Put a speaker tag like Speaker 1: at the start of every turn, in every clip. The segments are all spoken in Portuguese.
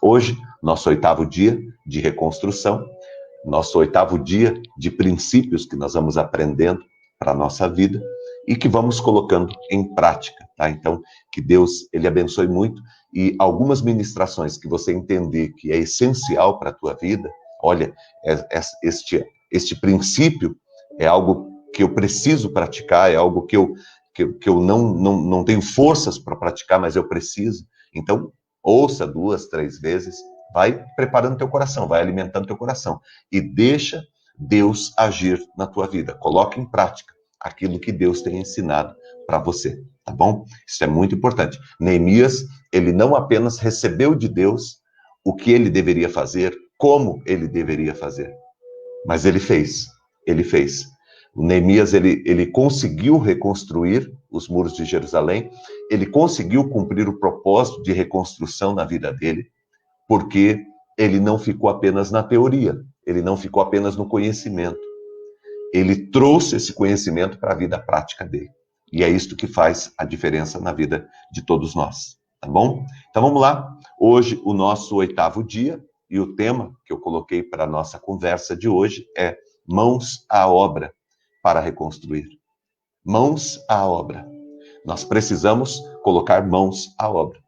Speaker 1: Hoje, nosso 8º dia de reconstrução, nosso 8º dia de princípios que nós vamos aprendendo para a nossa vida e que vamos colocando em prática, tá? Então, que Deus, Ele abençoe muito, e algumas ministrações que você entender que é essencial para a tua vida, olha, este princípio é algo que eu preciso praticar, é algo que eu não tenho forças para praticar, mas eu preciso. Então, ouça 2, 3 vezes, vai preparando teu coração, vai alimentando teu coração e deixa Deus agir na tua vida. Coloque em prática aquilo que Deus tem ensinado para você, tá bom? Isso é muito importante. Neemias, ele não apenas recebeu de Deus o que ele deveria fazer, como ele deveria fazer, mas ele fez. Ele fez. O Neemias, ele conseguiu reconstruir os muros de Jerusalém, ele conseguiu cumprir o propósito de reconstrução na vida dele, porque ele não ficou apenas na teoria, ele não ficou apenas no conhecimento. Ele trouxe esse conhecimento para a vida prática dele. E é isto que faz a diferença na vida de todos nós, tá bom? Então vamos lá. Hoje, o nosso 8º dia, e o tema que eu coloquei para a nossa conversa de hoje é mãos à obra para reconstruir. Mãos à obra. Nós precisamos colocar mãos à obra.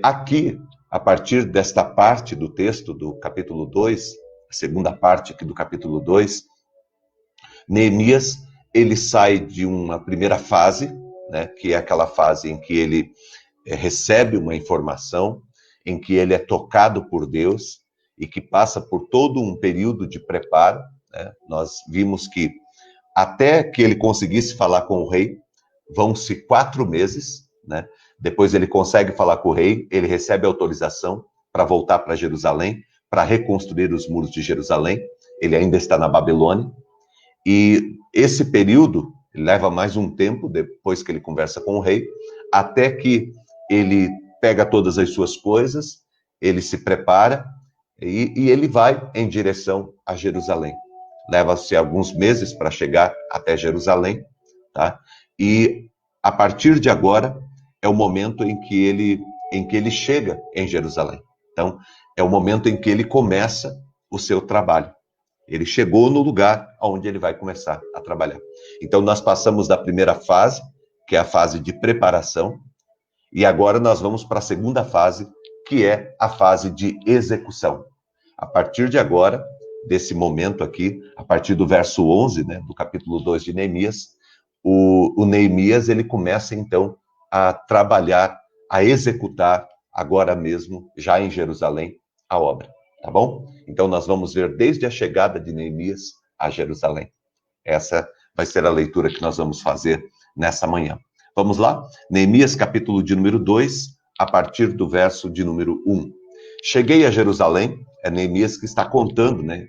Speaker 1: Aqui, a partir desta parte do texto do capítulo 2, a segunda parte aqui do capítulo 2, Neemias, ele sai de uma primeira fase, né, que é aquela fase em que ele recebe uma informação, em que ele é tocado por Deus e que passa por todo um período de preparo, né? Nós vimos que até que ele conseguisse falar com o rei, vão-se 4 meses, né? Depois ele consegue falar com o rei, ele recebe autorização para voltar para Jerusalém, para reconstruir os muros de Jerusalém. Ele ainda está na Babilônia. E esse período leva mais um tempo, depois que ele conversa com o rei, até que ele pega todas as suas coisas, ele se prepara e ele vai em direção a Jerusalém. Leva-se alguns meses para chegar até Jerusalém, tá? E a partir de agora é o momento em que ele chega em Jerusalém. Então, é o momento em que ele começa o seu trabalho. Ele chegou no lugar onde ele vai começar a trabalhar. Então, nós passamos da primeira fase, que é a fase de preparação, e agora nós vamos para a segunda fase, que é a fase de execução. A partir de agora, desse momento aqui, a partir do verso 11, né, do capítulo 2 de Neemias, o Neemias, ele começa então a trabalhar, a executar agora mesmo, já em Jerusalém, a obra. Tá bom? Então nós vamos ver desde a chegada de Neemias a Jerusalém. Essa vai ser a leitura que nós vamos fazer nessa manhã. Vamos lá? Neemias, capítulo de número 2, a partir do verso de número 1. Cheguei a Jerusalém, é Neemias que está contando, né?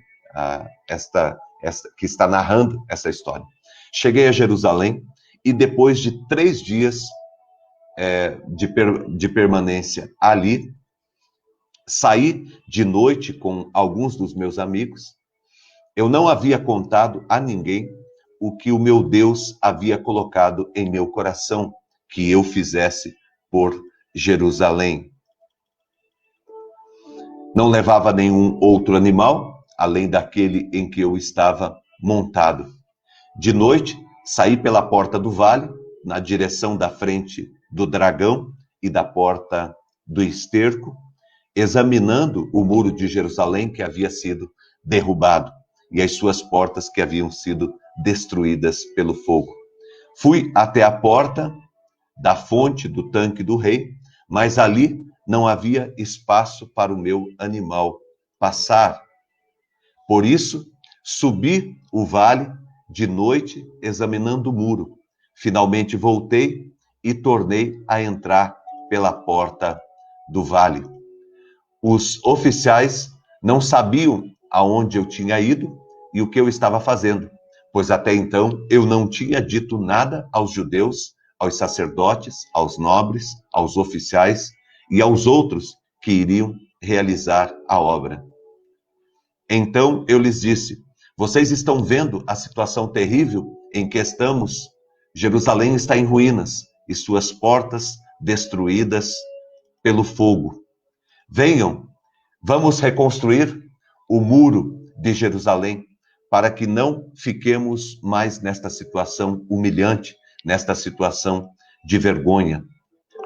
Speaker 1: Que está narrando essa história. Cheguei a Jerusalém e depois de 3 dias de permanência ali, saí de noite com alguns dos meus amigos. Eu não havia contado a ninguém o que o meu Deus havia colocado em meu coração que eu fizesse por Jerusalém. Não levava nenhum outro animal, além daquele em que eu estava montado. De noite, saí pela porta do vale, na direção da frente do dragão e da porta do esterco, examinando o muro de Jerusalém que havia sido derrubado e as suas portas que haviam sido destruídas pelo fogo. Fui até a porta da fonte do tanque do rei, mas ali não havia espaço para o meu animal passar. Por isso, subi o vale de noite examinando o muro. Finalmente voltei e tornei a entrar pela porta do vale. Os oficiais não sabiam aonde eu tinha ido e o que eu estava fazendo, pois até então eu não tinha dito nada aos judeus, aos sacerdotes, aos nobres, aos oficiais e aos outros que iriam realizar a obra. Então eu lhes disse: vocês estão vendo a situação terrível em que estamos? Jerusalém está em ruínas e suas portas destruídas pelo fogo. Venham Vamos reconstruir o muro de Jerusalém para que não fiquemos mais nesta situação humilhante, nesta situação de vergonha.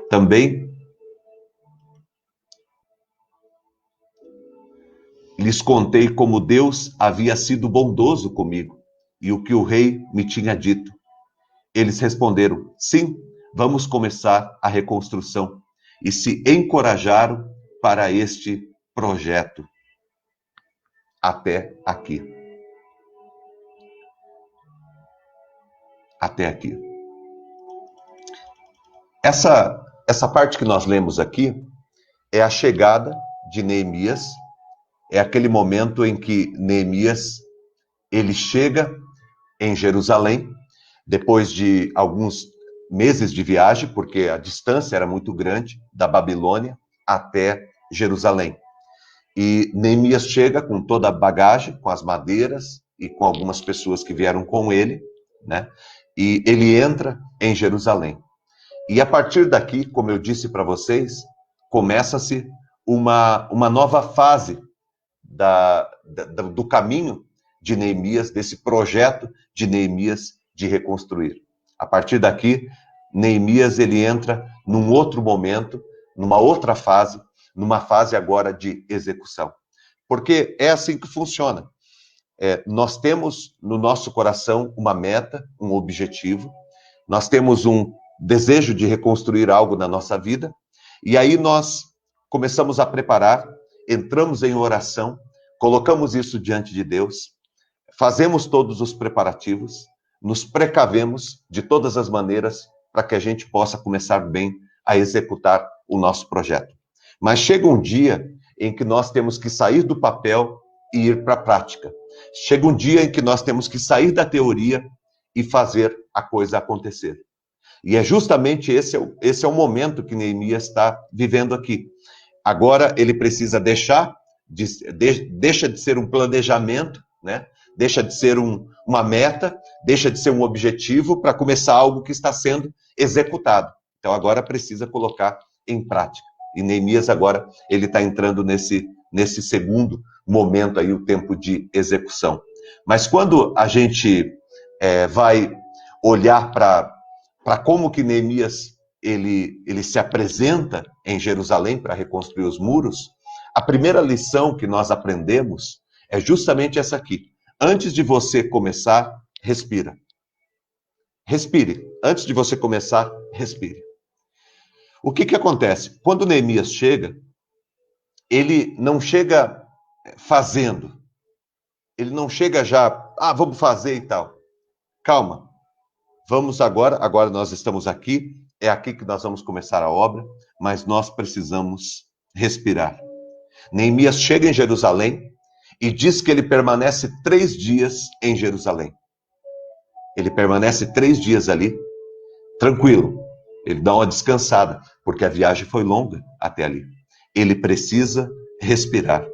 Speaker 1: Também lhes contei como Deus havia sido bondoso comigo e o que o rei me tinha dito. Eles responderam: sim, vamos começar a reconstrução, e se encorajaram para este projeto. Até aqui. Até aqui. Essa parte que nós lemos aqui é a chegada de Neemias, é aquele momento em que Neemias ele chega em Jerusalém, depois de alguns meses de viagem, porque a distância era muito grande, da Babilônia até Jerusalém. E Neemias chega com toda a bagagem, com as madeiras e com algumas pessoas que vieram com ele, né? E ele entra em Jerusalém. E a partir daqui, como eu disse para vocês, começa-se uma nova fase do caminho de Neemias, desse projeto de Neemias de reconstruir. A partir daqui, Neemias ele entra num outro momento, numa outra fase, numa fase agora de execução. Porque é assim que funciona. Nós temos no nosso coração uma meta, um objetivo, nós temos um desejo de reconstruir algo na nossa vida, e aí nós começamos a preparar, entramos em oração, colocamos isso diante de Deus, fazemos todos os preparativos, nos precavemos de todas as maneiras para que a gente possa começar bem a executar o nosso projeto. Mas chega um dia em que nós temos que sair do papel e ir para a prática. Chega um dia em que nós temos que sair da teoria e fazer a coisa acontecer. E é justamente esse é o momento que Neemias está vivendo aqui. Agora ele precisa deixa de ser um planejamento, né? Deixa de ser uma meta, deixa de ser um objetivo para começar algo que está sendo executado. Então agora precisa colocar em prática. E Neemias agora ele está entrando nesse segundo momento aí, o tempo de execução. Mas quando a gente vai olhar para como que Neemias ele se apresenta em Jerusalém para reconstruir os muros, a primeira lição que nós aprendemos é justamente essa aqui. Antes de você começar, respira. Respire. Antes de você começar, respire. O que acontece? Quando Neemias chega, ele não chega fazendo. Ele não chega já, vamos fazer e tal. Calma. Vamos agora nós estamos aqui, é aqui que nós vamos começar a obra, mas nós precisamos respirar. Neemias chega em Jerusalém e diz que ele permanece 3 dias em Jerusalém. Ele permanece 3 dias ali, tranquilo. Ele dá uma descansada, porque a viagem foi longa até ali. Ele precisa respirar.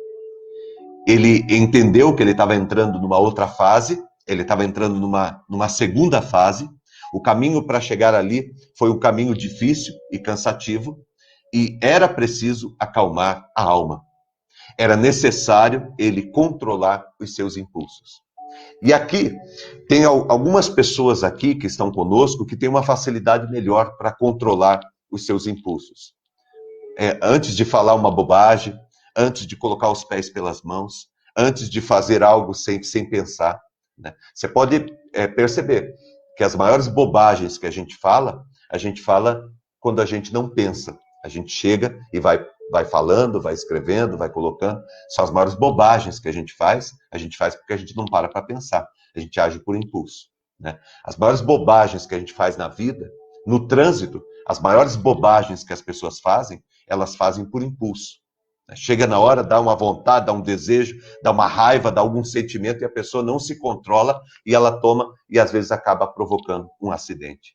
Speaker 1: Ele entendeu que ele estava entrando numa outra fase, ele estava entrando numa segunda fase. O caminho para chegar ali foi um caminho difícil e cansativo, e era preciso acalmar a alma. Era necessário ele controlar os seus impulsos. E aqui, tem algumas pessoas aqui que estão conosco que têm uma facilidade melhor para controlar os seus impulsos. Antes de falar uma bobagem, antes de colocar os pés pelas mãos, antes de fazer algo sem pensar, né? Você pode perceber que as maiores bobagens que a gente fala quando a gente não pensa. A gente chega e vai falando, vai escrevendo, vai colocando. São as maiores bobagens que a gente faz porque a gente não para pensar. A gente age por impulso, né? As maiores bobagens que a gente faz na vida, no trânsito, as maiores bobagens que as pessoas fazem, elas fazem por impulso. Chega na hora, dá uma vontade, dá um desejo, dá uma raiva, dá algum sentimento e a pessoa não se controla e ela toma e às vezes acaba provocando um acidente.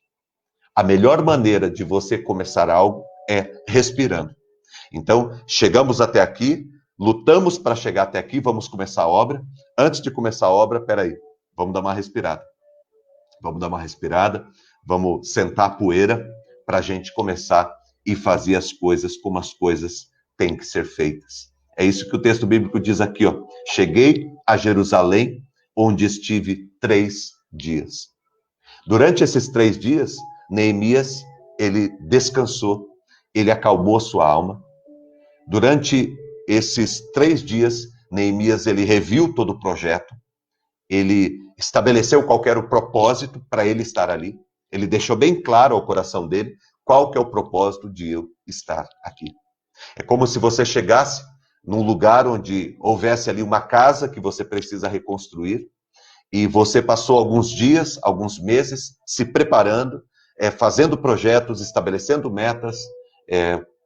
Speaker 1: A melhor maneira de você começar algo é respirando. Então, chegamos até aqui, lutamos para chegar até aqui, vamos começar a obra. Antes de começar a obra, peraí, vamos dar uma respirada. Vamos dar uma respirada, vamos sentar a poeira para a gente começar e fazer as coisas como as coisas têm que ser feitas. É isso que o texto bíblico diz aqui, ó. Cheguei a Jerusalém, onde estive 3 dias. Durante esses 3 dias, Neemias, ele descansou, ele acalmou sua alma. Durante esses 3 dias, Neemias, ele reviu todo o projeto, ele estabeleceu qual era o propósito para ele estar ali, ele deixou bem claro ao coração dele qual que é o propósito de eu estar aqui. É como se você chegasse num lugar onde houvesse ali uma casa que você precisa reconstruir, e você passou alguns dias, alguns meses se preparando, fazendo projetos, estabelecendo metas,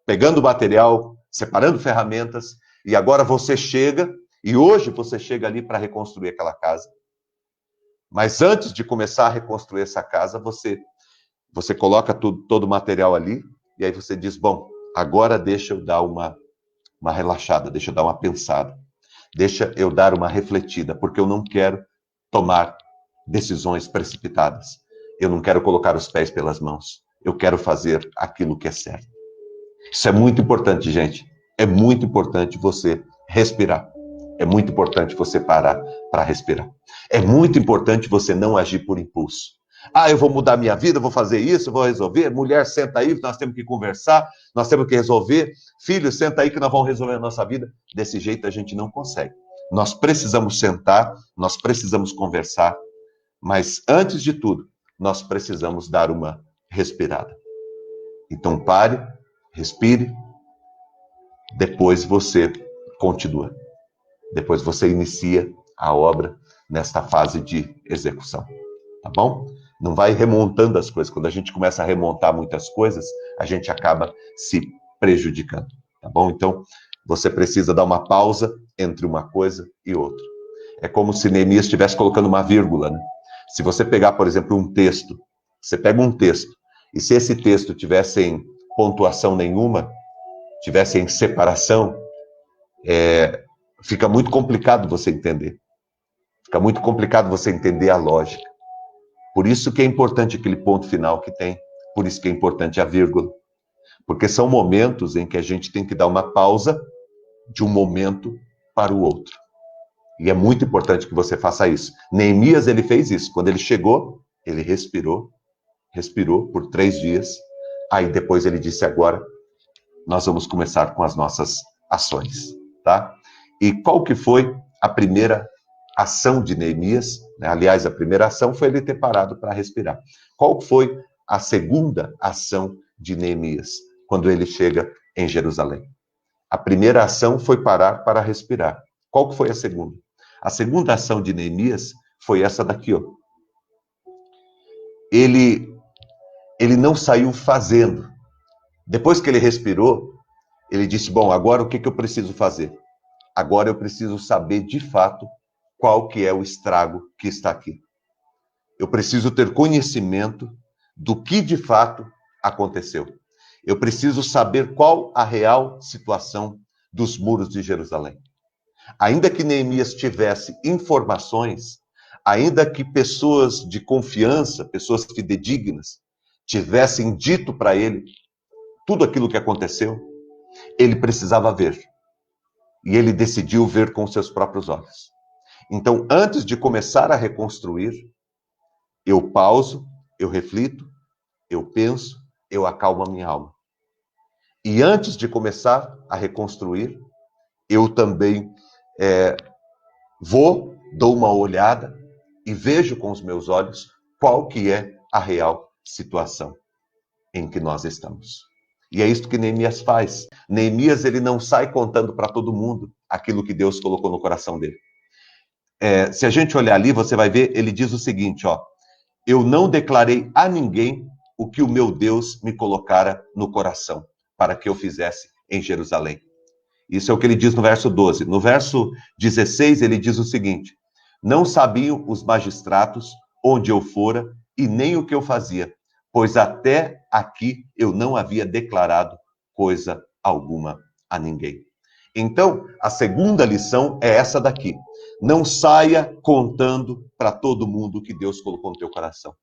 Speaker 1: pegando material, separando ferramentas, e agora você chega, e hoje você chega ali para reconstruir aquela casa. Mas antes de começar a reconstruir essa casa, você coloca todo o material ali, e aí você diz, bom, agora deixa eu dar uma relaxada, deixa eu dar uma pensada, deixa eu dar uma refletida, porque eu não quero tomar decisões precipitadas. Eu não quero colocar os pés pelas mãos. Eu quero fazer aquilo que é certo. Isso é muito importante, gente. É muito importante você respirar. É muito importante você parar para respirar. É muito importante você não agir por impulso. Ah, eu vou mudar minha vida, vou fazer isso, vou resolver. Mulher, senta aí, nós temos que conversar, nós temos que resolver. Filho, senta aí que nós vamos resolver a nossa vida. Desse jeito a gente não consegue. Nós precisamos sentar, nós precisamos conversar, mas antes de tudo, nós precisamos dar uma respirada. Então pare, respire, depois você continua. Depois você inicia a obra nesta fase de execução. Tá bom? Não vai remontando as coisas. Quando a gente começa a remontar muitas coisas, a gente acaba se prejudicando. Tá bom? Então, você precisa dar uma pausa entre uma coisa e outra. É como se Neemias estivesse colocando uma vírgula, né? Se você pegar, por exemplo, um texto, você pega um texto, e se esse texto tivesse em pontuação nenhuma, tivesse em separação, fica muito complicado você entender. Fica muito complicado você entender a lógica. Por isso que é importante aquele ponto final que tem. Por isso que é importante a vírgula. Porque são momentos em que a gente tem que dar uma pausa de um momento para o outro. E é muito importante que você faça isso. Neemias, ele fez isso. Quando ele chegou, ele respirou por 3 dias. Aí depois ele disse, agora nós vamos começar com as nossas ações, tá? E qual que foi a primeira ação de Neemias? Aliás, a primeira ação foi ele ter parado para respirar. Qual foi a segunda ação de Neemias quando ele chega em Jerusalém? A primeira ação foi parar para respirar. Qual que foi a segunda? A segunda ação de Neemias foi essa daqui, ó. Ele não saiu fazendo. Depois que ele respirou, ele disse, bom, agora o que eu preciso fazer? Agora eu preciso saber de fato qual que é o estrago que está aqui. Eu preciso ter conhecimento do que de fato aconteceu. Eu preciso saber qual a real situação dos muros de Jerusalém. Ainda que Neemias tivesse informações, ainda que pessoas de confiança, pessoas fidedignas, tivessem dito para ele tudo aquilo que aconteceu, ele precisava ver. E ele decidiu ver com seus próprios olhos. Então, antes de começar a reconstruir, eu pauso, eu reflito, eu penso, eu acalmo a minha alma. E antes de começar a reconstruir, eu também dou uma olhada e vejo com os meus olhos qual que é a real situação em que nós estamos. E é isso que Neemias faz. Neemias, ele não sai contando para todo mundo aquilo que Deus colocou no coração dele. Se a gente olhar ali, você vai ver, ele diz o seguinte, ó, eu não declarei a ninguém o que o meu Deus me colocara no coração, para que eu fizesse em Jerusalém. Isso é o que ele diz no verso 12. No verso 16, ele diz o seguinte, não sabiam os magistrados onde eu fora e nem o que eu fazia, pois até aqui eu não havia declarado coisa alguma a ninguém. Então, a segunda lição é essa daqui. Não saia contando para todo mundo o que Deus colocou no teu coração.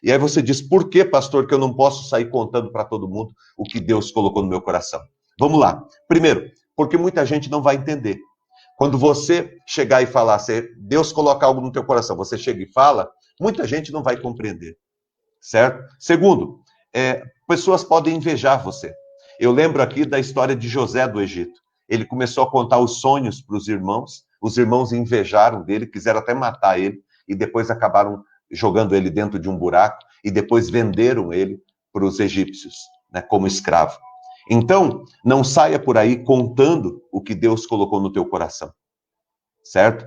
Speaker 1: E aí você diz, por que, pastor, que eu não posso sair contando para todo mundo o que Deus colocou no meu coração? Vamos lá. Primeiro, porque muita gente não vai entender. Quando você chegar e falar, Deus coloca algo no teu coração, você chega e fala, muita gente não vai compreender, certo? Segundo, pessoas podem invejar você. Eu lembro aqui da história de José do Egito. Ele começou a contar os sonhos para os irmãos invejaram dele, quiseram até matar ele, e depois acabaram jogando ele dentro de um buraco, e depois venderam ele para os egípcios, né, como escravo. Então, não saia por aí contando o que Deus colocou no teu coração, certo?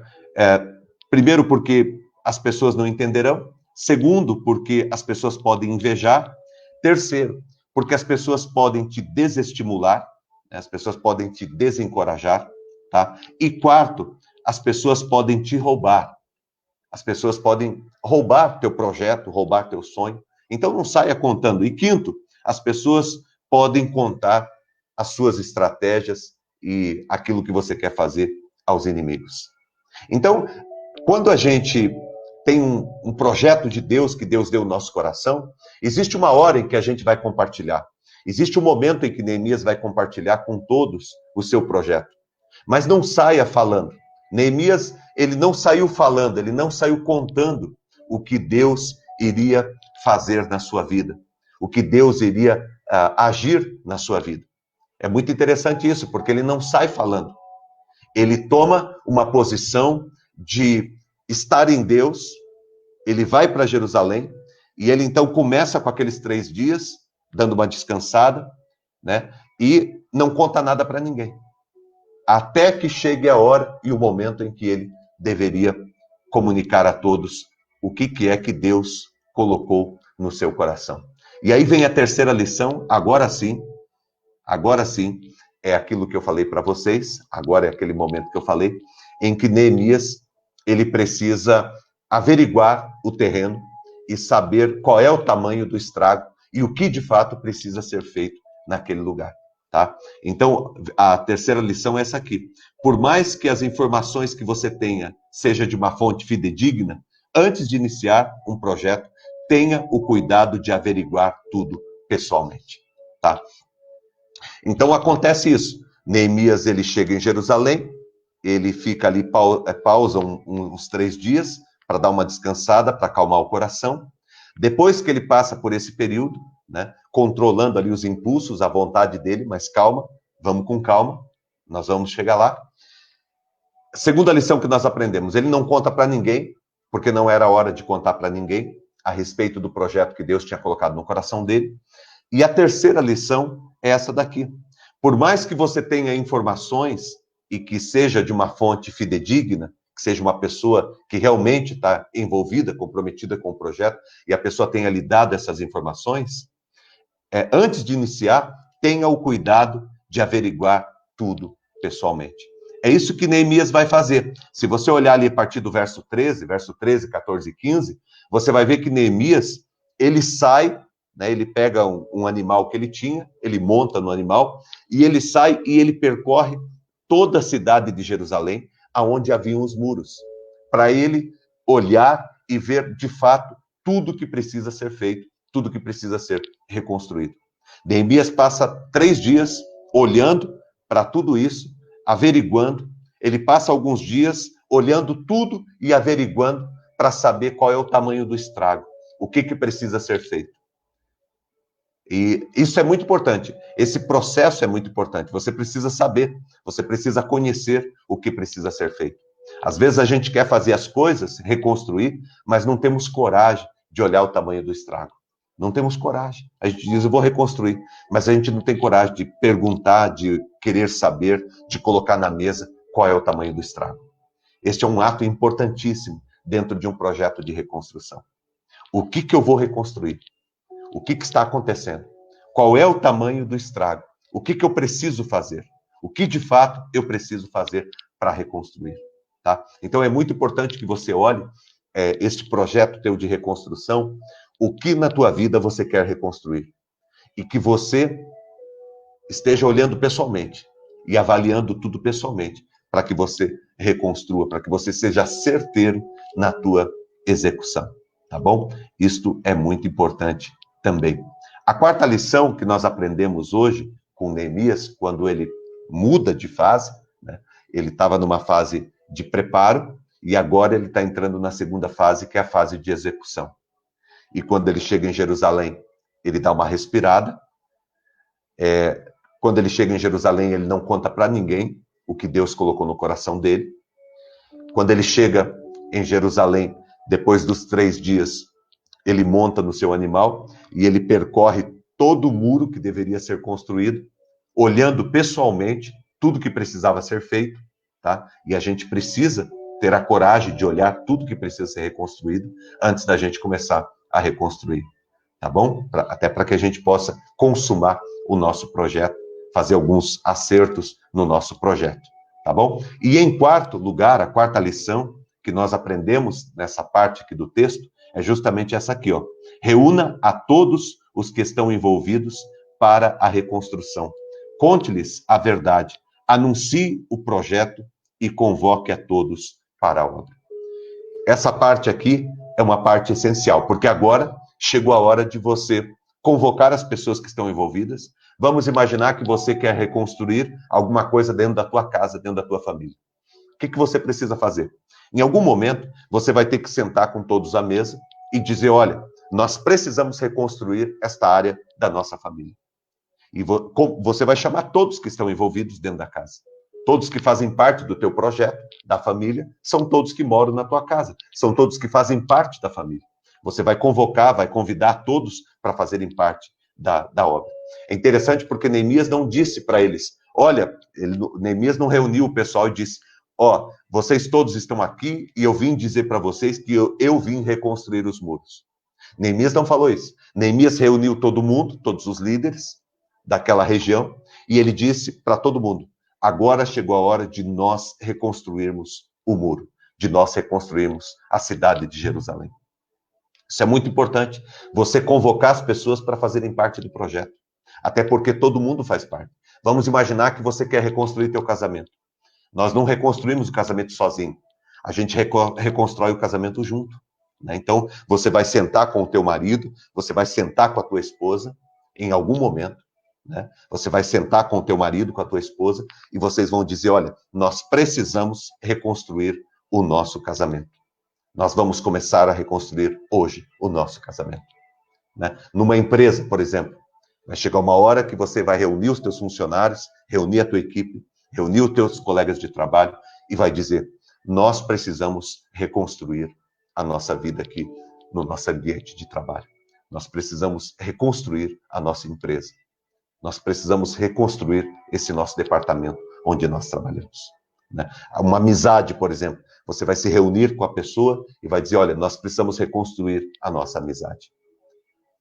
Speaker 1: Primeiro, porque as pessoas não entenderão. Segundo, porque as pessoas podem invejar. Terceiro, porque as pessoas podem te desestimular, né? As pessoas podem te desencorajar, tá? E quarto, as pessoas podem te roubar. As pessoas podem roubar teu projeto, roubar teu sonho. Então, não saia contando. E quinto, as pessoas podem contar as suas estratégias e aquilo que você quer fazer aos inimigos. Então, quando a gente tem um projeto de Deus que Deus deu no nosso coração, existe uma hora em que a gente vai compartilhar. Existe um momento em que Neemias vai compartilhar com todos o seu projeto. Mas não saia falando. Neemias, ele não saiu falando, ele não saiu contando o que Deus iria fazer na sua vida, o que Deus iria agir na sua vida. É muito interessante isso, porque ele não sai falando. Ele toma uma posição de estar em Deus, ele vai para Jerusalém, e ele então começa com aqueles 3 dias, dando uma descansada, né? E não conta nada para ninguém. Até que chegue a hora e o momento em que ele deveria comunicar a todos o que é que Deus colocou no seu coração. E aí vem a terceira lição, agora sim, é aquilo que eu falei para vocês, agora é aquele momento que eu falei, em que Neemias, ele precisa averiguar o terreno e saber qual é o tamanho do estrago e o que de fato precisa ser feito naquele lugar, tá? Então, a terceira lição é essa aqui. Por mais que as informações que você tenha seja de uma fonte fidedigna, antes de iniciar um projeto, tenha o cuidado de averiguar tudo pessoalmente, tá? Então acontece isso. Neemias, ele chega em Jerusalém, ele fica ali, pausa uns 3 dias para dar uma descansada, para acalmar o coração. Depois que ele passa por esse período, né, controlando ali os impulsos, a vontade dele, mas calma, vamos com calma, nós vamos chegar lá. Segunda lição que nós aprendemos, ele não conta para ninguém, porque não era hora de contar para ninguém a respeito do projeto que Deus tinha colocado no coração dele. E a terceira lição é essa daqui. Por mais que você tenha informações e que seja de uma fonte fidedigna, que seja uma pessoa que realmente está envolvida, comprometida com o projeto, e a pessoa tenha lhe dado essas informações, antes de iniciar, tenha o cuidado de averiguar tudo pessoalmente. É isso que Neemias vai fazer. Se você olhar ali a partir do verso 13, 14 e 15, você vai ver que Neemias, ele sai, né, ele pega um animal que ele tinha, ele monta no animal, e ele sai e ele percorre toda a cidade de Jerusalém, aonde haviam os muros, para ele olhar e ver de fato tudo que precisa ser feito, tudo que precisa ser reconstruído. Neemias passa 3 dias olhando para tudo isso, averiguando. Ele passa alguns dias olhando tudo e averiguando para saber qual é o tamanho do estrago, o que precisa ser feito. E isso é muito importante. Esse processo é muito importante. Você precisa saber, você precisa conhecer o que precisa ser feito. Às vezes a gente quer fazer as coisas, reconstruir, mas não temos coragem de olhar o tamanho do estrago. Não temos coragem. A gente diz, eu vou reconstruir, mas a gente não tem coragem de perguntar, de querer saber, de colocar na mesa qual é o tamanho do estrago. Este é um ato importantíssimo dentro de um projeto de reconstrução. O que eu vou reconstruir? O que está acontecendo? Qual é o tamanho do estrago? O que eu preciso fazer? O que de fato eu preciso fazer para reconstruir? Tá? Então é muito importante que você olhe este projeto teu de reconstrução, o que na tua vida você quer reconstruir. E que você esteja olhando pessoalmente e avaliando tudo pessoalmente, para que você reconstrua, para que você seja certeiro na tua execução. Tá bom? Isto é muito importante também. A quarta lição que nós aprendemos hoje com Neemias, quando ele muda de fase, né? Ele estava numa fase de preparo e agora ele está entrando na segunda fase, que é a fase de execução. E quando ele chega em Jerusalém, ele dá uma respirada. Quando ele chega em Jerusalém, ele não conta para ninguém o que Deus colocou no coração dele. Quando ele chega em Jerusalém, depois dos 3 dias, ele monta no seu animal e ele percorre todo o muro que deveria ser construído, olhando pessoalmente tudo que precisava ser feito, tá? E a gente precisa ter a coragem de olhar tudo que precisa ser reconstruído antes da gente começar a reconstruir, tá bom? Até para que a gente possa consumar o nosso projeto, fazer alguns acertos no nosso projeto, tá bom? E em quarto lugar, a quarta lição que nós aprendemos nessa parte aqui do texto é justamente essa aqui, ó. Reúna a todos os que estão envolvidos para a reconstrução. Conte-lhes a verdade, anuncie o projeto e convoque a todos para a obra. Essa parte aqui é uma parte essencial, porque agora chegou a hora de você convocar as pessoas que estão envolvidas. Vamos imaginar que você quer reconstruir alguma coisa dentro da tua casa, dentro da tua família. O que você precisa fazer? Em algum momento, você vai ter que sentar com todos à mesa e dizer, olha, nós precisamos reconstruir esta área da nossa família. E você vai chamar todos que estão envolvidos dentro da casa. Todos que fazem parte do teu projeto, da família, são todos que moram na tua casa. São todos que fazem parte da família. Você vai convocar, vai convidar todos para fazerem parte da obra. É interessante porque Neemias não disse para eles, olha, Neemias não reuniu o pessoal e disse, ó, vocês todos estão aqui e eu vim dizer para vocês que eu vim reconstruir os muros. Neemias não falou isso. Neemias reuniu todo mundo, todos os líderes daquela região, e ele disse para todo mundo, agora chegou a hora de nós reconstruirmos o muro, de nós reconstruirmos a cidade de Jerusalém. Isso é muito importante, você convocar as pessoas para fazerem parte do projeto, até porque todo mundo faz parte. Vamos imaginar que você quer reconstruir teu casamento. Nós não reconstruímos o casamento sozinho, a gente reconstrói o casamento junto, né? Então, você vai sentar com o teu marido, você vai sentar com a tua esposa, em algum momento, né? Você vai sentar com o teu marido, com a tua esposa, e vocês vão dizer, olha, nós precisamos reconstruir o nosso casamento. Nós vamos começar a reconstruir hoje o nosso casamento, né? Numa empresa, por exemplo, vai chegar uma hora que você vai reunir os teus funcionários, reunir a tua equipe, reunir os teus colegas de trabalho e vai dizer, nós precisamos reconstruir a nossa vida aqui no nosso ambiente de trabalho. Nós precisamos reconstruir a nossa empresa. Nós precisamos reconstruir esse nosso departamento onde nós trabalhamos, né? Uma amizade, por exemplo, você vai se reunir com a pessoa e vai dizer, olha, nós precisamos reconstruir a nossa amizade.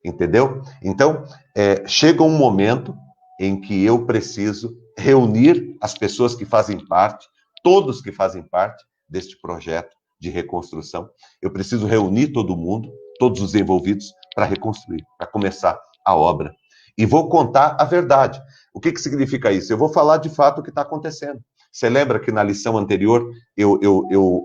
Speaker 1: Entendeu? Então, chega um momento em que eu preciso reunir as pessoas que fazem parte, todos que fazem parte deste projeto de reconstrução. Eu preciso reunir todo mundo, todos os envolvidos, para reconstruir, para começar a obra. E vou contar a verdade. O que significa isso? Eu vou falar de fato o que está acontecendo. Você lembra que na lição anterior eu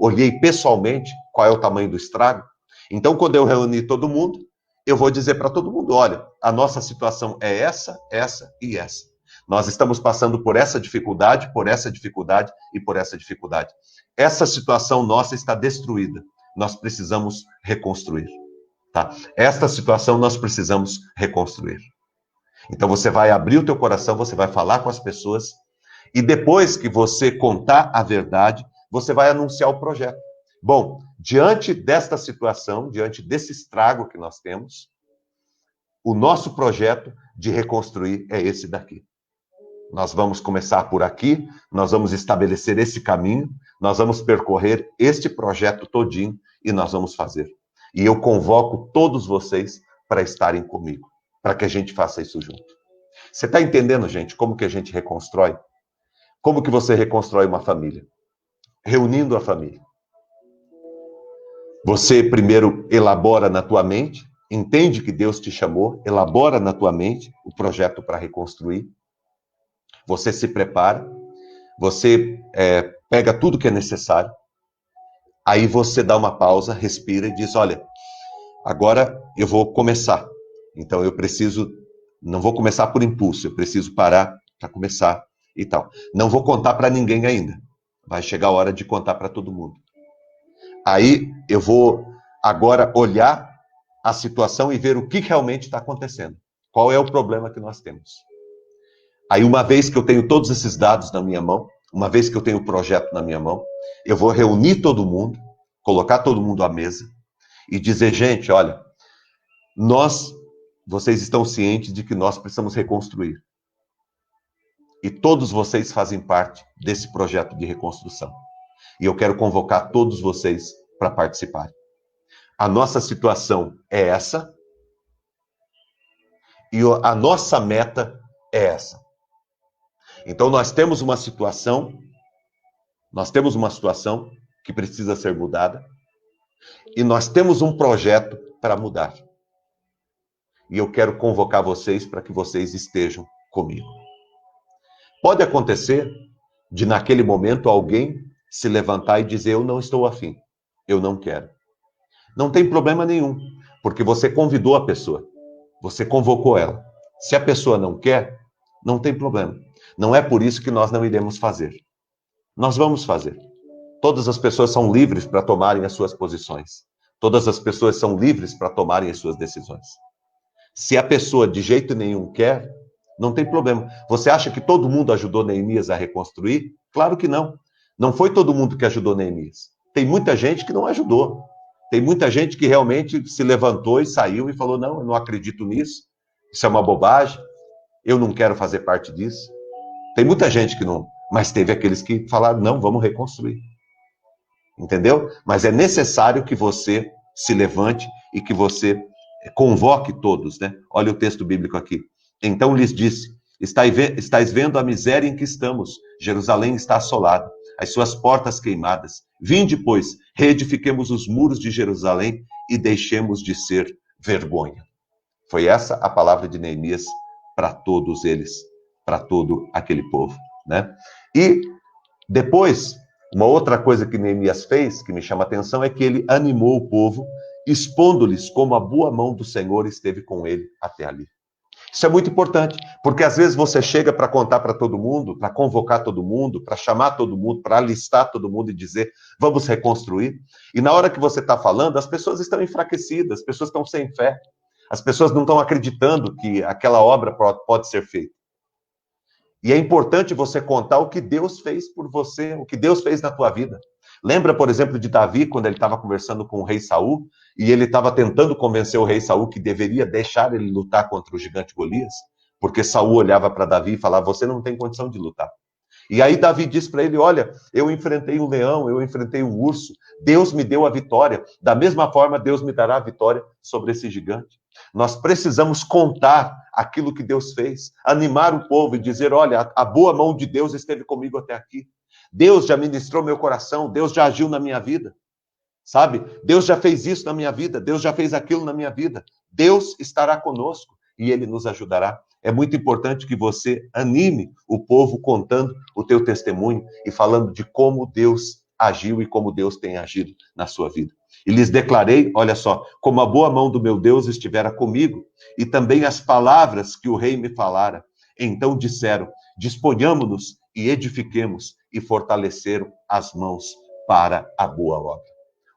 Speaker 1: olhei pessoalmente qual é o tamanho do estrago? Então, quando eu reuni todo mundo, eu vou dizer para todo mundo, olha, a nossa situação é essa, essa e essa. Nós estamos passando por essa dificuldade e por essa dificuldade. Essa situação nossa está destruída. Nós precisamos reconstruir, tá? Esta situação nós precisamos reconstruir. Então você vai abrir o teu coração, você vai falar com as pessoas e depois que você contar a verdade, você vai anunciar o projeto. Bom, diante desta situação, diante desse estrago que nós temos, o nosso projeto de reconstruir é esse daqui. Nós vamos começar por aqui, nós vamos estabelecer esse caminho, nós vamos percorrer este projeto todinho e nós vamos fazer. E eu convoco todos vocês para estarem comigo, para que a gente faça isso junto. Você está entendendo, gente, como que a gente reconstrói? Como que você reconstrói uma família? Reunindo a família. Você primeiro elabora na tua mente, entende que Deus te chamou, elabora na tua mente o projeto para reconstruir. Você se prepara, você pega tudo que é necessário, aí você dá uma pausa, respira e diz, olha, agora eu vou começar. Então eu preciso, não vou começar por impulso, eu preciso parar para começar e tal. Não vou contar para ninguém ainda. Vai chegar a hora de contar para todo mundo. Aí eu vou agora olhar a situação e ver o que realmente está acontecendo. Qual é o problema que nós temos? Aí, uma vez que eu tenho todos esses dados na minha mão, uma vez que eu tenho o projeto na minha mão, eu vou reunir todo mundo, colocar todo mundo à mesa e dizer, gente, olha, vocês estão cientes de que nós precisamos reconstruir. E todos vocês fazem parte desse projeto de reconstrução. E eu quero convocar todos vocês para participarem. A nossa situação é essa, e a nossa meta é essa. Então nós temos uma situação que precisa ser mudada, e nós temos um projeto para mudar. E eu quero convocar vocês para que vocês estejam comigo. Pode acontecer de naquele momento alguém se levantar e dizer, eu não estou afim, eu não quero. Não tem problema nenhum, porque você convidou a pessoa, você convocou ela. Se a pessoa não quer, não tem problema. Não é por isso que nós não iremos fazer. Nós vamos fazer. Todas as pessoas são livres para tomarem as suas posições. Todas as pessoas são livres para tomarem as suas decisões. Se a pessoa de jeito nenhum quer, não tem problema. Você acha que todo mundo ajudou Neemias a reconstruir? Claro que não. Não foi todo mundo que ajudou Neemias. Tem muita gente que não ajudou. Tem muita gente que realmente se levantou e saiu e falou, não, eu não acredito nisso. Isso é uma bobagem. Eu não quero fazer parte disso. Tem muita gente que não, mas teve aqueles que falaram, não, vamos reconstruir. Entendeu? Mas é necessário que você se levante e que você convoque todos, né? Olha o texto bíblico aqui. Então lhes disse, estáis vendo a miséria em que estamos. Jerusalém está assolada, as suas portas queimadas. Vinde, pois, reedifiquemos os muros de Jerusalém e deixemos de ser vergonha. Foi essa a palavra de Neemias para todos eles, para todo aquele povo, né? E depois, uma outra coisa que Neemias fez, que me chama a atenção, é que ele animou o povo, expondo-lhes como a boa mão do Senhor esteve com ele até ali. Isso é muito importante, porque às vezes você chega para contar para todo mundo, para convocar todo mundo, para chamar todo mundo, para alistar todo mundo e dizer, vamos reconstruir. E na hora que você está falando, as pessoas estão enfraquecidas, as pessoas estão sem fé, as pessoas não estão acreditando que aquela obra pode ser feita. E é importante você contar o que Deus fez por você, o que Deus fez na tua vida. Lembra, por exemplo, de Davi, quando ele estava conversando com o rei Saul, e ele estava tentando convencer o rei Saul que deveria deixar ele lutar contra o gigante Golias? Porque Saul olhava para Davi e falava, você não tem condição de lutar. E aí Davi disse para ele, olha, eu enfrentei um leão, eu enfrentei um urso, Deus me deu a vitória, da mesma forma Deus me dará a vitória sobre esse gigante. Nós precisamos contar aquilo que Deus fez, animar o povo e dizer, olha, a boa mão de Deus esteve comigo até aqui. Deus já ministrou meu coração, Deus já agiu na minha vida, sabe? Deus já fez isso na minha vida, Deus já fez aquilo na minha vida. Deus estará conosco e Ele nos ajudará. É muito importante que você anime o povo contando o teu testemunho e falando de como Deus agiu e como Deus tem agido na sua vida. E lhes declarei, olha só, como a boa mão do meu Deus estivera comigo, e também as palavras que o rei me falara. Então disseram, disponhamo-nos e edifiquemos, e fortaleceram as mãos para a boa obra.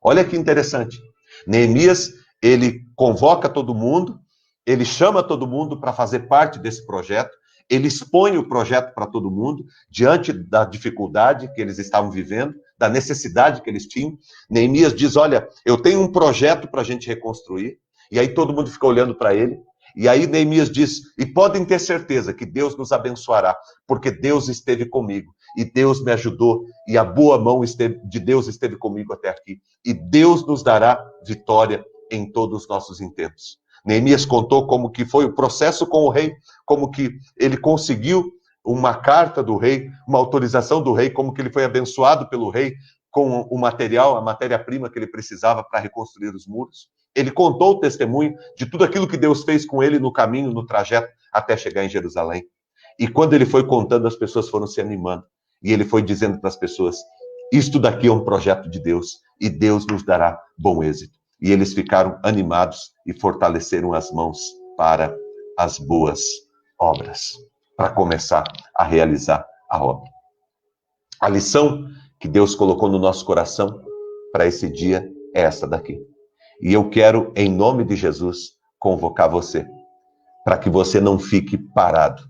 Speaker 1: Olha que interessante. Neemias, ele convoca todo mundo, ele chama todo mundo para fazer parte desse projeto, ele expõe o projeto para todo mundo, diante da dificuldade que eles estavam vivendo, da necessidade que eles tinham. Neemias diz, olha, eu tenho um projeto para a gente reconstruir, e aí todo mundo fica olhando para ele, e aí Neemias diz, e podem ter certeza que Deus nos abençoará, porque Deus esteve comigo, e Deus me ajudou, e a boa mão de Deus esteve comigo até aqui, e Deus nos dará vitória em todos os nossos intentos. Neemias contou como que foi o processo com o rei, como que ele conseguiu uma carta do rei, uma autorização do rei, como que ele foi abençoado pelo rei com o material, a matéria-prima que ele precisava para reconstruir os muros. Ele contou o testemunho de tudo aquilo que Deus fez com ele no caminho, no trajeto, até chegar em Jerusalém. E quando ele foi contando, as pessoas foram se animando. E ele foi dizendo para as pessoas, isto daqui é um projeto de Deus, e Deus nos dará bom êxito. E eles ficaram animados e fortaleceram as mãos para as boas obras, para começar a realizar a obra. A lição que Deus colocou no nosso coração para esse dia é essa daqui. E eu quero, em nome de Jesus, convocar você, para que você não fique parado,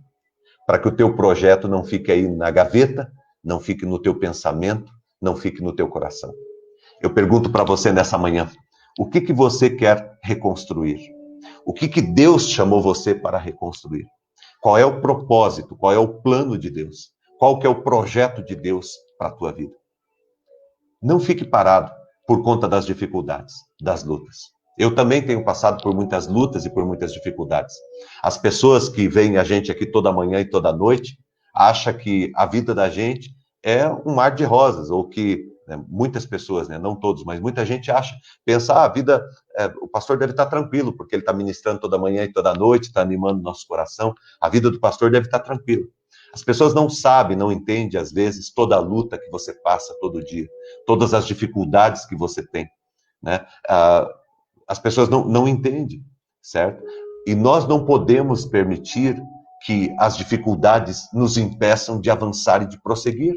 Speaker 1: para que o teu projeto não fique aí na gaveta, não fique no teu pensamento, não fique no teu coração. Eu pergunto para você nessa manhã, o que você quer reconstruir? O que Deus chamou você para reconstruir? Qual é o propósito? Qual é o plano de Deus? Qual que é o projeto de Deus para a tua vida? Não fique parado por conta das dificuldades, das lutas. Eu também tenho passado por muitas lutas e por muitas dificuldades. As pessoas que veem a gente aqui toda manhã e toda noite acham que a vida da gente é um mar de rosas, ou que muitas pessoas, não todos, mas muita gente pensa, a vida, o pastor deve estar tranquilo, porque ele está ministrando toda manhã e toda noite, está animando nosso coração, a vida do pastor deve estar tranquila. As pessoas não sabem, não entendem, às vezes, toda a luta que você passa todo dia, todas as dificuldades que você tem, né? As pessoas não entendem, certo? E nós não podemos permitir que as dificuldades nos impeçam de avançar e de prosseguir.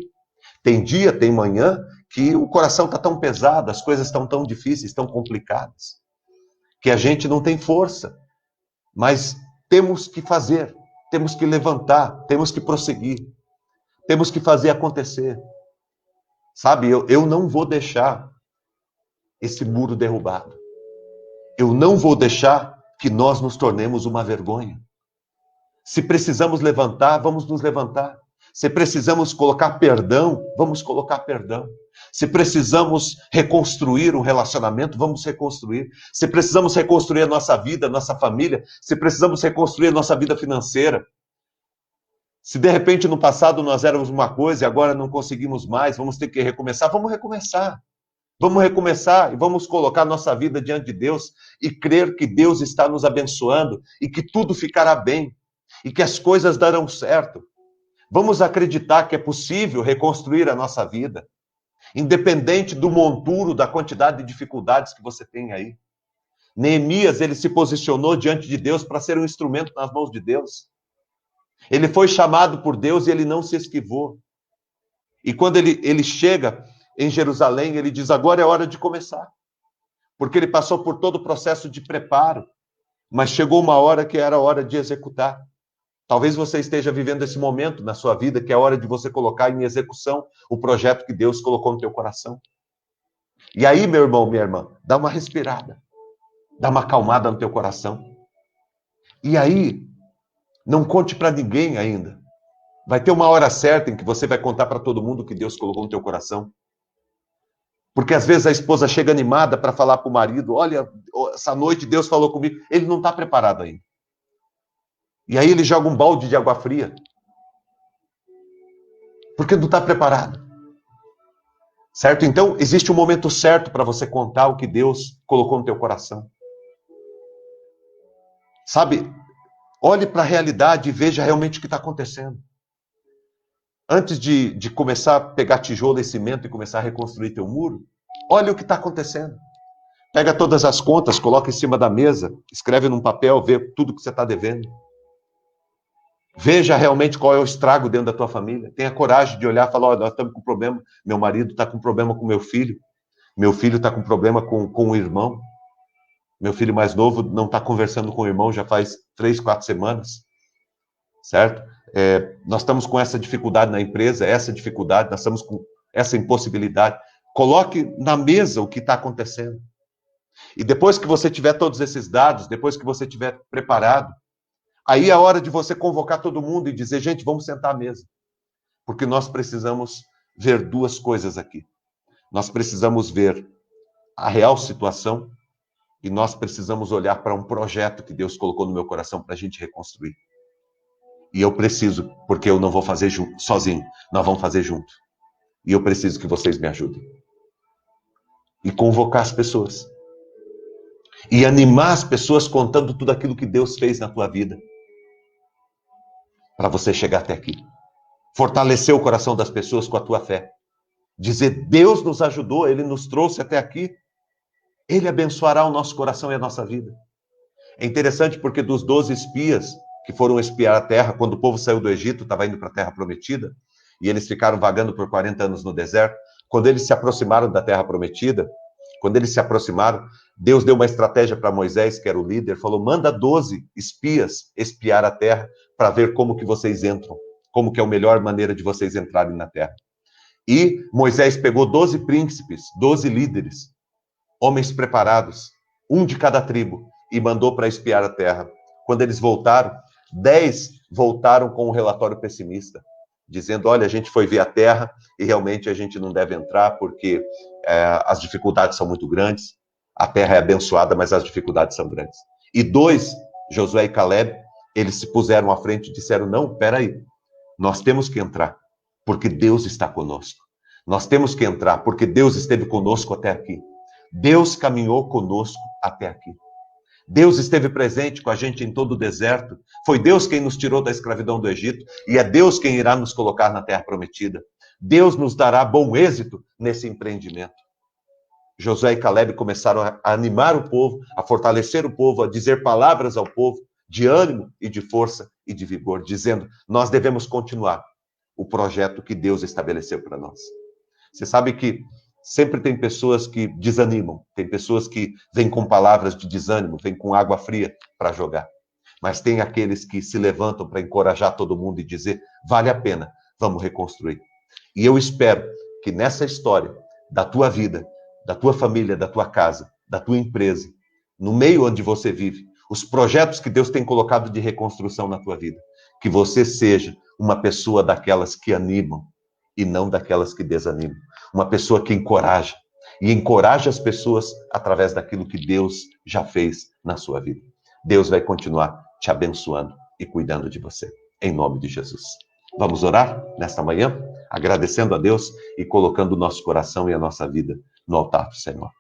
Speaker 1: Tem dia, tem manhã, que o coração está tão pesado, as coisas estão tão difíceis, tão complicadas, que a gente não tem força. Mas temos que fazer, temos que levantar, temos que prosseguir, temos que fazer acontecer. Sabe, eu não vou deixar esse muro derrubado. Eu não vou deixar que nós nos tornemos uma vergonha. Se precisamos levantar, vamos nos levantar. Se precisamos colocar perdão, vamos colocar perdão. Se precisamos reconstruir um relacionamento, vamos reconstruir. Se precisamos reconstruir a nossa vida, a nossa família, se precisamos reconstruir a nossa vida financeira. Se de repente no passado nós éramos uma coisa e agora não conseguimos mais, vamos ter que recomeçar, vamos recomeçar. Vamos recomeçar e vamos colocar nossa vida diante de Deus e crer que Deus está nos abençoando e que tudo ficará bem e que as coisas darão certo. Vamos acreditar que é possível reconstruir a nossa vida, independente do monturo, da quantidade de dificuldades que você tem aí. Neemias, ele se posicionou diante de Deus para ser um instrumento nas mãos de Deus. Ele foi chamado por Deus e ele não se esquivou. E quando ele chega em Jerusalém, ele diz, agora é hora de começar. Porque ele passou por todo o processo de preparo, mas chegou uma hora que era hora de executar. Talvez você esteja vivendo esse momento na sua vida, que é hora de você colocar em execução o projeto que Deus colocou no teu coração. E aí, meu irmão, minha irmã, dá uma respirada, dá uma acalmada no teu coração. E aí, não conte para ninguém ainda. Vai ter uma hora certa em que você vai contar para todo mundo o que Deus colocou no teu coração. Porque às vezes a esposa chega animada para falar para o marido, olha, essa noite Deus falou comigo. Ele não está preparado ainda. E aí ele joga um balde de água fria. Porque não está preparado. Certo? Então, existe um momento certo para você contar o que Deus colocou no teu coração. Sabe? Olhe para a realidade e veja realmente o que está acontecendo. Antes de começar a pegar tijolo e cimento e começar a reconstruir teu muro, olha o que está acontecendo. Pega todas as contas, coloca em cima da mesa, escreve num papel, vê tudo que você está devendo. Veja realmente qual é o estrago dentro da tua família. Tenha coragem de olhar e falar, nós estamos com problema, meu marido está com problema com meu filho está com problema com o irmão, meu filho mais novo não está conversando com o irmão já faz 3, 4 semanas, certo? Nós estamos com essa dificuldade na empresa, nós estamos com essa impossibilidade. Coloque na mesa o que está acontecendo. E depois que você tiver todos esses dados, depois que você tiver preparado, aí é a hora de você convocar todo mundo e dizer, gente, vamos sentar à mesa. Porque nós precisamos ver duas coisas aqui. Nós precisamos ver a real situação e nós precisamos olhar para um projeto que Deus colocou no meu coração para a gente reconstruir. E eu preciso, porque eu não vou fazer sozinho, nós vamos fazer junto. E eu preciso que vocês me ajudem. E convocar as pessoas. E animar as pessoas contando tudo aquilo que Deus fez na tua vida. Para você chegar até aqui. Fortalecer o coração das pessoas com a tua fé. Dizer, Deus nos ajudou, Ele nos trouxe até aqui. Ele abençoará o nosso coração e a nossa vida. É interessante porque dos 12 espias que foram espiar a terra, quando o povo saiu do Egito, estava indo para a terra prometida, e eles ficaram vagando por 40 anos no deserto. Quando eles se aproximaram da terra prometida, quando eles se aproximaram, Deus deu uma estratégia para Moisés, que era o líder, falou, manda 12 espias espiar a terra para ver como que vocês entram, como que é a melhor maneira de vocês entrarem na terra. E Moisés pegou 12 príncipes, 12 líderes, homens preparados, um de cada tribo, e mandou para espiar a terra. Quando eles voltaram, 10 voltaram com um relatório pessimista, dizendo, olha, a gente foi ver a terra e realmente a gente não deve entrar porque as dificuldades são muito grandes, a terra é abençoada, mas as dificuldades são grandes. E 2, Josué e Caleb, eles se puseram à frente e disseram, não, peraí, nós temos que entrar, porque Deus está conosco. Nós temos que entrar, porque Deus esteve conosco até aqui. Deus caminhou conosco até aqui. Deus esteve presente com a gente em todo o deserto. Foi Deus quem nos tirou da escravidão do Egito e é Deus quem irá nos colocar na terra prometida. Deus nos dará bom êxito nesse empreendimento. Josué e Caleb começaram a animar o povo, a fortalecer o povo, a dizer palavras ao povo de ânimo e de força e de vigor, dizendo, nós devemos continuar o projeto que Deus estabeleceu para nós. Você sabe que sempre tem pessoas que desanimam, tem pessoas que vêm com palavras de desânimo, vêm com água fria para jogar. Mas tem aqueles que se levantam para encorajar todo mundo e dizer, vale a pena, vamos reconstruir. E eu espero que nessa história da tua vida, da tua família, da tua casa, da tua empresa, no meio onde você vive, os projetos que Deus tem colocado de reconstrução na tua vida, que você seja uma pessoa daquelas que animam e não daquelas que desanimam. Uma pessoa que encoraja, e encoraja as pessoas através daquilo que Deus já fez na sua vida. Deus vai continuar te abençoando e cuidando de você, em nome de Jesus. Vamos orar nesta manhã, agradecendo a Deus e colocando o nosso coração e a nossa vida no altar do Senhor.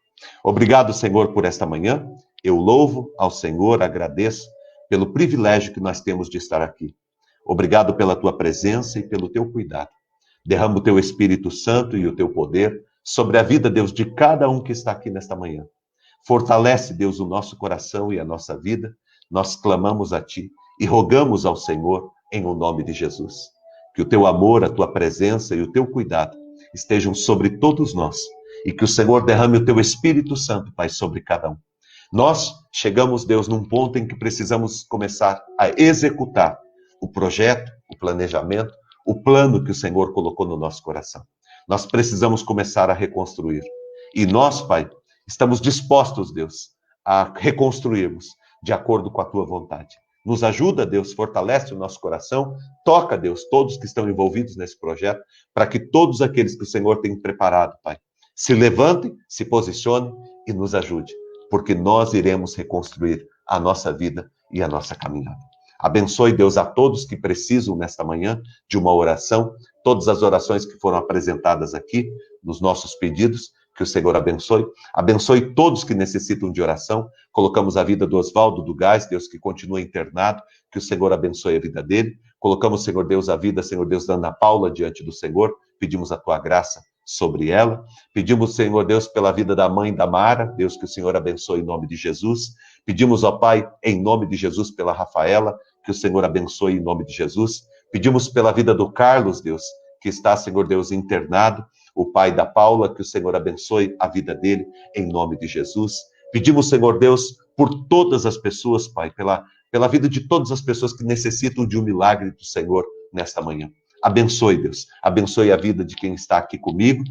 Speaker 1: Obrigado, Senhor, por esta manhã. Eu louvo ao Senhor, agradeço pelo privilégio que nós temos de estar aqui. Obrigado pela tua presença e pelo teu cuidado. Derrama o teu Espírito Santo e o teu poder sobre a vida, Deus, de cada um que está aqui nesta manhã. Fortalece, Deus, o nosso coração e a nossa vida. Nós clamamos a Ti e rogamos ao Senhor em o nome de Jesus. Que o teu amor, a tua presença e o teu cuidado estejam sobre todos nós e que o Senhor derrame o teu Espírito Santo, Pai, sobre cada um. Nós chegamos, Deus, num ponto em que precisamos começar a executar o projeto, o planejamento, o plano que o Senhor colocou no nosso coração. Nós precisamos começar a reconstruir. E nós, Pai, estamos dispostos, Deus, a reconstruirmos de acordo com a tua vontade. Nos ajuda, Deus, fortalece o nosso coração, toca, Deus, todos que estão envolvidos nesse projeto, para que todos aqueles que o Senhor tem preparado, Pai, se levantem, se posicionem e nos ajude, porque nós iremos reconstruir a nossa vida e a nossa caminhada. Abençoe, Deus, a todos que precisam nesta manhã de uma oração, todas as orações que foram apresentadas aqui, nos nossos pedidos, que o Senhor abençoe. Abençoe todos que necessitam de oração. Colocamos a vida do Oswaldo do Gás, Deus, que continua internado, que o Senhor abençoe a vida dele. Colocamos, Senhor Deus, a vida, Senhor Deus, da Ana Paula diante do Senhor. Pedimos a tua graça sobre ela. Pedimos, Senhor Deus, pela vida da mãe da Mara, Deus, que o Senhor abençoe em nome de Jesus. Pedimos, ó Pai, em nome de Jesus, pela Rafaela, que o Senhor abençoe em nome de Jesus. Pedimos pela vida do Carlos, Deus, que está, Senhor Deus, internado, o pai da Paula, que o Senhor abençoe a vida dele, em nome de Jesus. Pedimos, Senhor Deus, por todas as pessoas, Pai, pela vida de todas as pessoas que necessitam de um milagre do Senhor nesta manhã. Abençoe, Deus, abençoe a vida de quem está aqui comigo,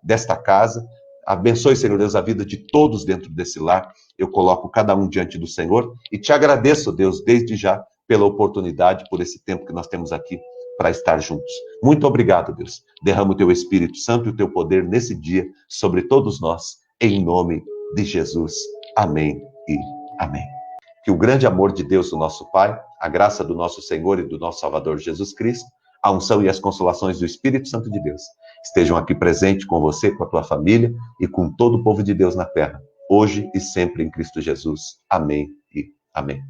Speaker 1: desta casa. Abençoe, Senhor Deus, a vida de todos dentro desse lar. Eu coloco cada um diante do Senhor e te agradeço, Deus, desde já, pela oportunidade, por esse tempo que nós temos aqui para estar juntos. Muito obrigado, Deus. Derrama o teu Espírito Santo e o teu poder nesse dia sobre todos nós, em nome de Jesus. Amém e amém. Que o grande amor de Deus, o nosso Pai, a graça do nosso Senhor e do nosso Salvador Jesus Cristo, a unção e as consolações do Espírito Santo de Deus estejam aqui presentes com você, com a tua família e com todo o povo de Deus na terra, hoje e sempre em Cristo Jesus. Amém e amém.